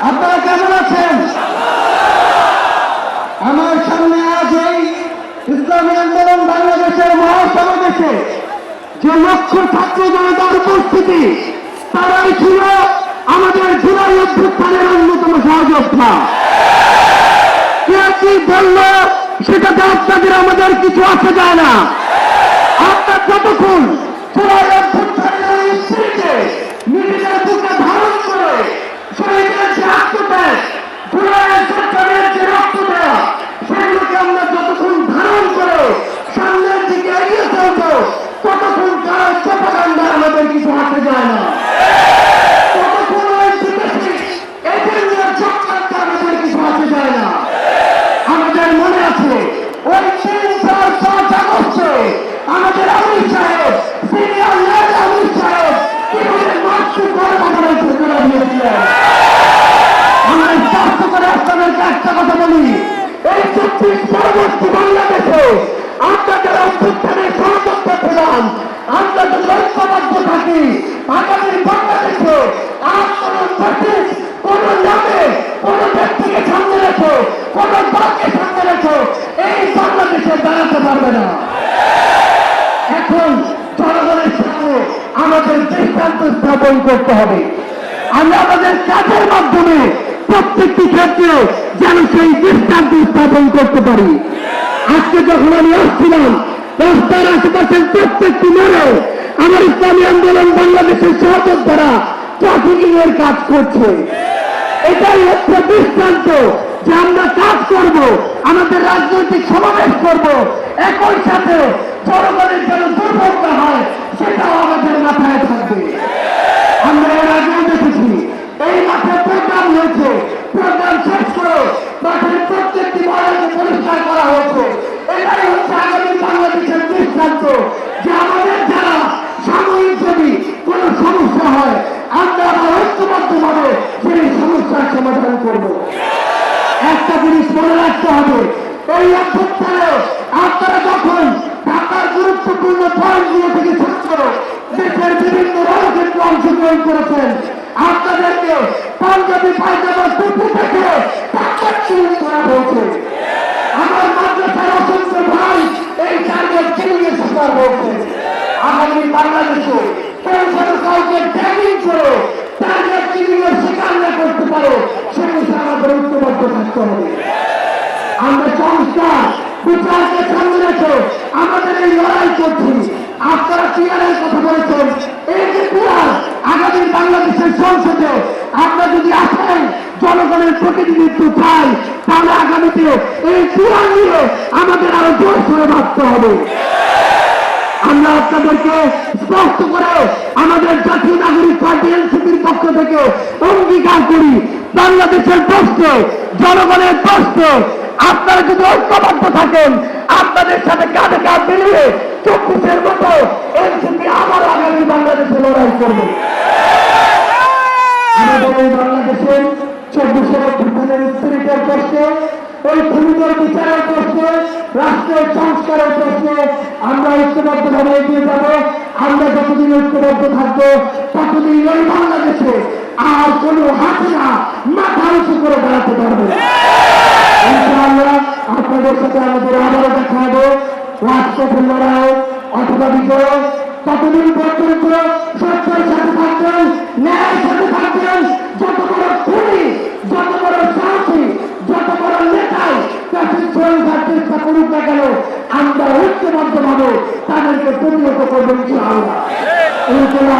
আপনারা কেমন আছেন? আমার সামনে আজ এই ইসলামী আন্দোলন বাংলাদেশের মহাসমাবেশে যে লক্ষ ছাত্র জনতার উপস্থিতি, তারাই ছিল আমাদের জুলাই অভ্যুত্থানের অন্যতম সহযোদ্ধা। কে কি বলল সেটাতে আপনাদের আমাদের কিছু আসে যায় না। আপনার যতক্ষণ জুলাই অভ্যুত্থানের স্ত্রীকে নিজেদের বুকে ধারণ করে শহীদের যে আত্মত্যাগ, জুলাইয়ের সরকারের যে রক্ত দেওয়া, সেগুলোকে আমরা যতক্ষণ ধারণ করে সামনের দিকে এগিয়ে চলবো, ততক্ষণ তারা প্রোপাগান্ডা আমাদের কিছু আসে যায় না। ততক্ষণ ওই বিদেশি এজেন্ডার চক্রান্ত আমাদের কিছু আসে যায় না। আমাদের মনে আছে ওই 3-4 আগস্টে আমাদের আমির সাহেব, সিনিয়র লিডার আমির সাহেব কিভাবে মাতৃ গণমাধ্যমের ঘোষণা দিয়েছিলেন। আমরা স্পষ্ট করে আপনাদেরকে একটা কথা বলি, এই 36 পরবর্তী বাংলাদেশে আমরা যারা অভ্যুত্থানের সহযোদ্ধা ছিলাম, আমরা যদি ঐক্যবদ্ধ থাকি, আগামী বাংলাদেশে আর কোন নামে কোন ব্যক্তিকে সামনে রেখে কোন দলকে সামনে রেখে এই বাংলাদেশে দাঁড়াতে পারবে না। এখন জনগণের সামনে আমাদের দৃষ্টান্ত স্থাপন করতে হবে। আমরা আমাদের কাজের মাধ্যমে প্রত্যেকটি ক্ষেত্রে যেন সেই দৃষ্টান্ত স্থাপন করতে পারি। আজকে যখন আমি আসছিলাম, রাস্তার আশেপাশের প্রত্যেকটি মোড়ে আমার ইসলামী আন্দোলন বাংলাদেশের সহযোদ্ধারা ট্রাফিকিং এর কাজ করছে। এটাই হচ্ছে দৃষ্টান্ত যে আমরা কাজ করব, আমাদের রাজনৈতিক সমাবেশ করব, একই সাথে জনগণের যেন দুর্ভোগ না হয় সেটাও আমাদের মাথায় থাকবে। আমরা এর আগেও দেখেছি এই মাঠে প্রোগ্রাম হয়েছে, প্রোগ্রাম শেষ করে মাঠের প্রত্যেকটি ময়লাকে পরিষ্কার করা হয়েছে। এটাই হচ্ছে আগামী বাংলাদেশের দৃষ্টান্ত যে আমাদের যারা সাময়িক যদি কোনো সমস্যা হয় আমরা ঐক্যবদ্ধভাবে সেই সমস্যার সমাধান করব। একটা জিনিস মনে রাখতে হবে, এই অভ্যুত্থানে আপনারা যখন ঢাকার গুরুত্বপূর্ণ পয়েন্টগুলো থেকে ছাত্র দেশের বিভিন্ন রণক্ষেত্রে অংশগ্রহণ করেছেন, আপনাদেরকে পাঞ্জাবি পায়জামা টুপি থেকে করা হয়েছে। আমার মাদ্রাসার অসংখ্য ভাই এই টার্গেট চিনিয়ে শিকার হয়েছে। আগামী বাংলাদেশে কেউ যেন কাউকে ট্যাগিং করে টার্গেট চিনিয়ে শিকার না করতে পারে সে বিষয়ে আমাদের ঐক্যবদ্ধ থাকতে হবে। আমরা সংস্কার বিচারকে সামনে রেখে আমাদের এই লড়াই করছি। আপনারা পিয়ারের কথা বলেছেন, এই যে পিয়ার আগামী বাংলাদেশের সংসদে আমরা যদি আসেন জনগণের প্রতিনিধিত্ব চাই, তাহলে আগামীতে এই পিয়ার নিয়ে আমাদের আরো জোর করে ভাবতে হবে। আমরা আপনাদেরকে স্পষ্ট করে আমাদের জাতীয় নাগরিক পার্টি এনসিপির পক্ষ থেকে অঙ্গীকার করি, বাংলাদেশের প্রশ্নে, জনগণের প্রশ্নে আপনারা যদি ঐক্যবদ্ধ থাকেন, আপনাদের সাথে কাঁধে কাঁধ মিলিয়ে 24-এর মতো এনসিপি আবার আগামী বাংলাদেশে লড়াই করবে। আমাদের এই বাংলাদেশের 24-এর অভ্যুত্থানের স্পিরিটের প্রশ্নে, ওই খুনিদের বিচারের প্রশ্নে, রাষ্ট্রের সংস্কারের প্রশ্নে আমরা ঐক্যবদ্ধভাবে এগিয়ে যাব। আমরা যতদিন ঐক্যবদ্ধ থাকবো ততদিন এই বাংলাদেশে আর কোন হাসিনা মাথা উঁচু করে দাঁড়াতে পারবে। ইনশাআল্লাহ আপনাদের সাথে আমাদের আবারও দেখা হবে রাজপথের লড়াই অথবা বিজয়। ততদিন পর্যন্ত সত্যের সাথে থাকবেন, ন্যায়ের সাথে থাকবেন। যত বড় খুনি, যত বড় সাহসী, যত বড় নেতাই চেষ্টা করুক না কেন, আমরা ঐক্যবদ্ধভাবে তাদেরকে প্রতিহত করবো ইনশাআল্লাহ। এই জন্য